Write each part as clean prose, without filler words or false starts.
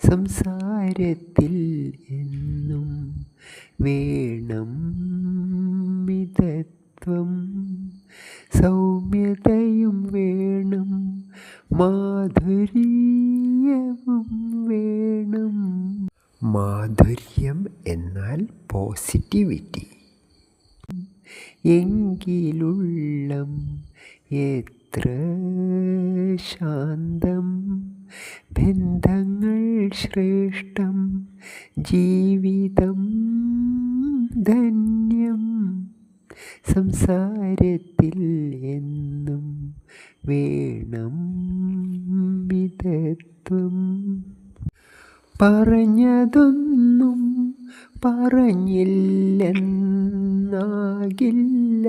സംസാരത്തിൽ എന്നും വേണം മിതത്വം, സൗമ്യതയും വേണം, മാധുര്യവും വേണം. മാധുര്യം എന്നാൽ പോസിറ്റിവിറ്റി. എങ്കിലുള്ളം എത്ര ശാന്തം, ബന്ധങ്ങൾ ശ്രേഷ്ഠം, ജീവിതം ധന്യം. സംസാരത്തിൽ എന്നും വേണം മിതത്വം. പറഞ്ഞതൊന്നും പറഞ്ഞില്ലെന്നാകില്ല,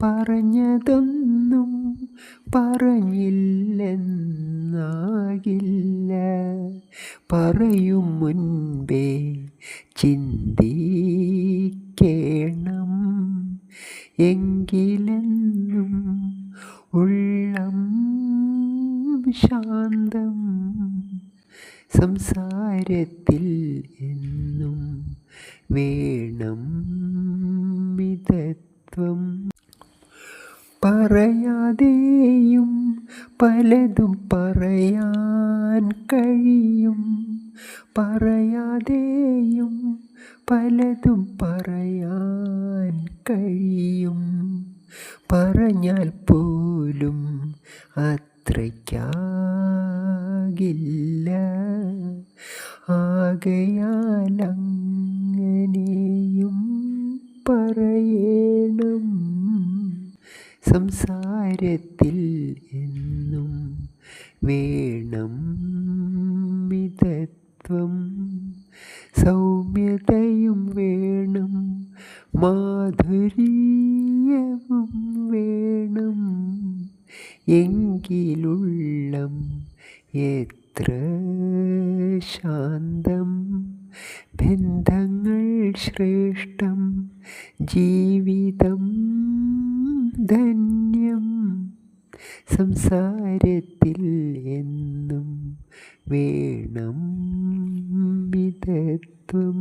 പറഞ്ഞതൊന്നും പറഞ്ഞില്ലെന്നാകില്ല. പറയും മുൻപേ ചിന്തിക്കണം, എങ്കിലെന്നും ഉള്ളം ശാന്തം. സംസാരത്തിൽ എന്നും വേണം മിതത്വം. പറയാതെയും പലതും പറയാൻ കഴിയും, പറയാതെയും പലതും പറയാൻ കഴിയും. പറഞ്ഞാൽ പോലും അത്രയ്ക്കാകില്ല, ആകയാൽ അങ്ങനെയും പറയണം. സംസാരത്തിൽ എന്നും വേണം മിതത്വം, സൗമ്യതയും വേണം, മാധുര്യവും വേണം. എങ്കിലുള്ളം എത്ര ശാന്തം, ബന്ധങ്ങൾ ശ്രേഷ്ഠം, ജീവിതം ധന്യം. സംസാരത്തിൽ എന്നും വേണം മിതത്വം.